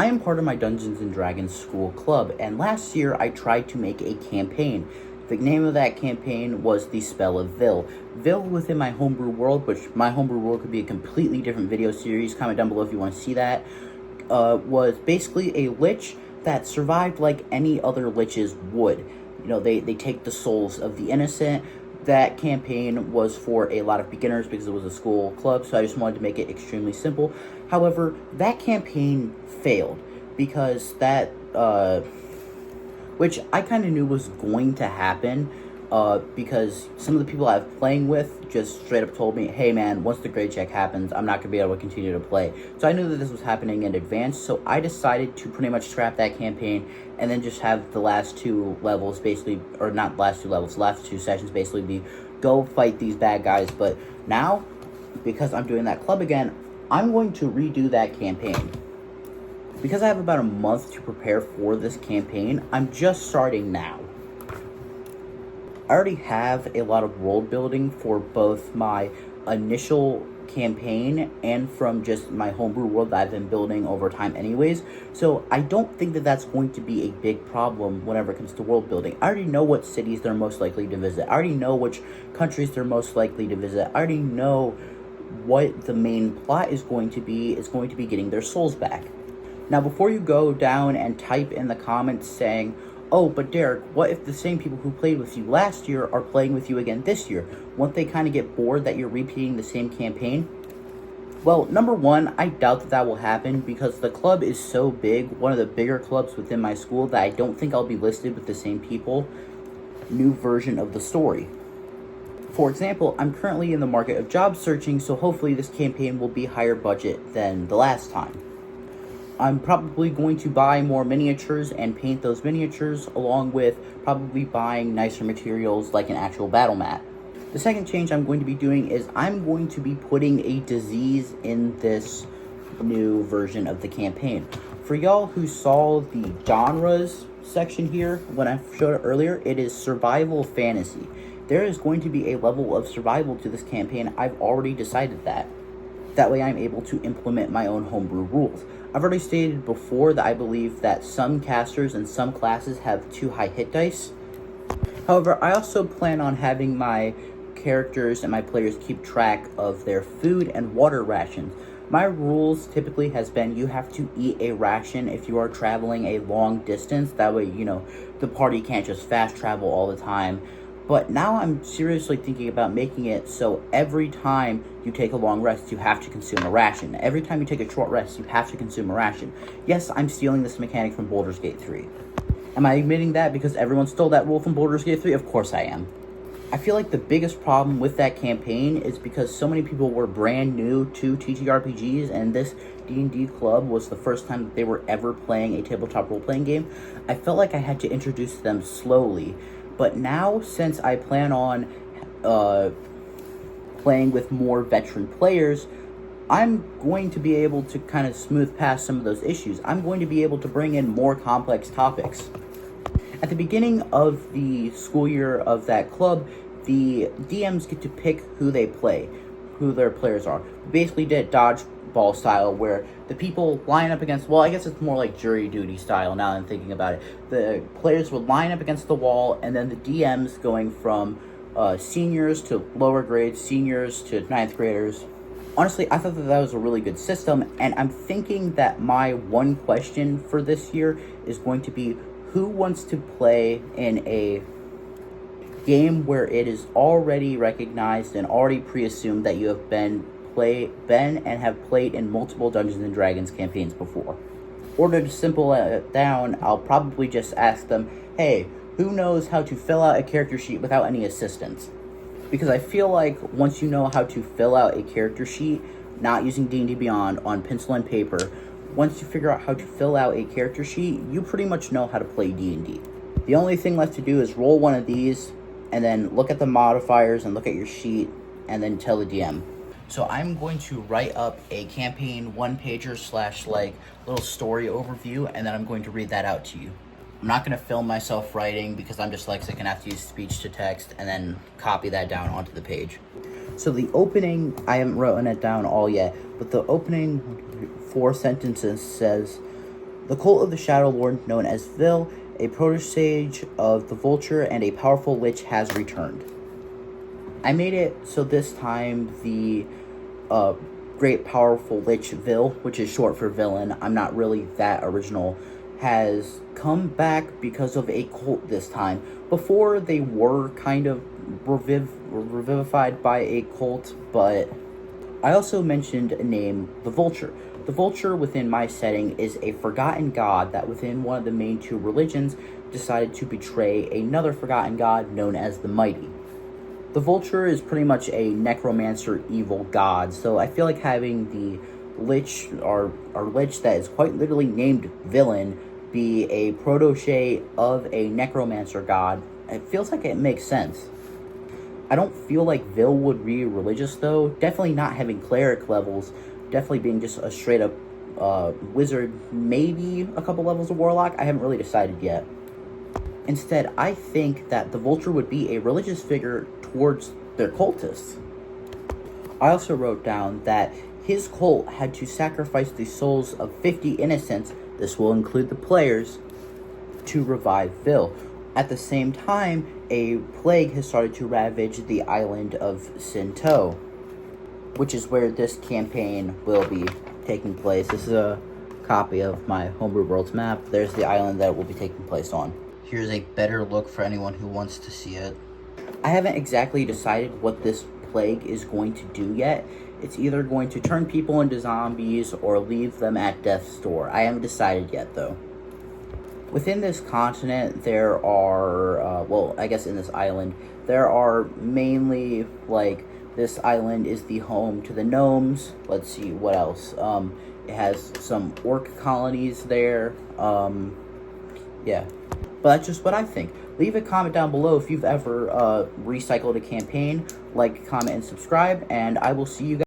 I am part of my Dungeons and Dragons school club, and last year I tried to make a campaign. The name of that campaign was The Spell of Vil. Vil within my homebrew world, which my homebrew world could be a completely different video series. Comment down below if you want to see that. Was basically a lich that survived like any other liches would. You know, they take the souls of the innocent. That campaign was for a lot of beginners because it was a school club, so I just wanted to make it extremely simple. However, that campaign failed because that, which I kind of knew was going to happen, because some of the people I was playing with just straight up told me, hey man, once the grade check happens, I'm not going to be able to continue to play. So I knew that this was happening in advance, so I decided to pretty much scrap that campaign and then just have the last two levels basically, or not last two levels, last two sessions basically be go fight these bad guys. But now, because I'm doing that club again, I'm going to redo that campaign. Because I have about a month to prepare for this campaign, I'm just starting now. I already have a lot of world building for both my initial campaign and from just my homebrew world that I've been building over time anyways, so I don't think that that's going to be a big problem whenever it comes to world building. I already know what cities they're most likely to visit. I already know which countries they're most likely to visit. I already know what the main plot is going to be. It's going to be getting their souls back. Now, before you go down and type in the comments saying, oh, but Derek, what if the same people who played with you last year are playing with you again this year? Won't they kind of get bored that you're repeating the same campaign? Well, number one, I doubt that will happen because the club is so big, one of the bigger clubs within my school, that I don't think I'll be listed with the same people. New version of the story. For example, I'm currently in the market of job searching, so hopefully this campaign will be higher budget than the last time. I'm probably going to buy more miniatures and paint those miniatures, along with probably buying nicer materials like an actual battle mat. The second change I'm going to be doing is I'm going to be putting a disease in this new version of the campaign. For y'all who saw the genres section here when I showed it earlier, it is survival fantasy. There is going to be a level of survival to this campaign. I've already decided that. That way I'm able to implement my own homebrew rules. I've already stated before that I believe that some casters and some classes have too high hit dice. However, I also plan on having my characters and my players keep track of their food and water rations. My rules typically has been you have to eat a ration if you are traveling a long distance. That way, you know, the party can't just fast travel all the time. But now I'm seriously thinking about making it so every time you take a long rest, you have to consume a ration. Every time you take a short rest, you have to consume a ration. Yes, I'm stealing this mechanic from Baldur's Gate 3. Am I admitting that because everyone stole that rule from Baldur's Gate 3? Of course I am. I feel like the biggest problem with that campaign is because so many people were brand new to TTRPGs, and this D&D club was the first time that they were ever playing a tabletop role-playing game. I felt like I had to introduce them slowly. But now, since I plan on playing with more veteran players, I'm going to be able to kind of smooth past some of those issues. I'm going to be able to bring in more complex topics. At the beginning of the school year of that club, the DMs get to pick who they play, who their players are. We basically did dodgeball style, where the people line up against, well, I guess it's more like jury duty style now that I'm thinking about it. The players would line up against the wall, and then the DMs going from seniors to lower grades, seniors to ninth graders. Honestly, I thought that was a really good system, and I'm thinking that my one question for this year is going to be, who wants to play in a game where it is already recognized and already pre-assumed that you have been and have played in multiple Dungeons and Dragons campaigns before? Or to simple it down, I'll probably just ask them, hey, who knows how to fill out a character sheet without any assistance? Because I feel like once you know how to fill out a character sheet, not using D&D Beyond, on pencil and paper, once you figure out how to fill out a character sheet, you pretty much know how to play D&D. The only thing left to do is roll one of these, and then look at the modifiers and look at your sheet, and then tell the DM. So I'm going to write up a campaign one-pager / like little story overview, and then I'm going to read that out to you. I'm not going to film myself writing because I'm dyslexic and have to use speech to text and then copy that down onto the page. So the opening, I haven't written it down all yet, but the opening 4 sentences says, The cult of the Shadow Lord, known as Vil, a protosage of the Vulture and a powerful lich, has returned. I made it so this time the great powerful lich Vil, which is short for villain, I'm not really that original, has come back because of a cult this time. Before, they were kind of revivified by a cult, but I also mentioned a name, the Vulture. The Vulture within my setting is a forgotten god that within one of the main two religions decided to betray another forgotten god known as the Mighty. The Vulture is pretty much a necromancer evil god, so I feel like having the lich, or lich that is quite literally named villain, be a protege of a necromancer god, it feels like it makes sense. I don't feel like Vil would be religious though, definitely not having cleric levels, definitely being just a straight up wizard, maybe a couple levels of warlock, I haven't really decided yet. Instead, I think that the Vulture would be a religious figure towards their cultists. I also wrote down that his cult had to sacrifice the souls of 50 innocents, this will include the players, to revive Vil. At the same time, a plague has started to ravage the island of Sinto, which is where this campaign will be taking place. This is a copy of my Homebrew Worlds map. There's the island that it will be taking place on. Here's a better look for anyone who wants to see it. I haven't exactly decided what this plague is going to do yet. It's either going to turn people into zombies or leave them at death's door. I haven't decided yet, though. Within this continent, there are, well, I guess in this island, there are mainly, like, this island is the home to the gnomes. Let's see, what else? It has some orc colonies there. Yeah. But that's just what I think. Leave a comment down below if you've ever recycled a campaign. Like, comment, and subscribe, and I will see you guys.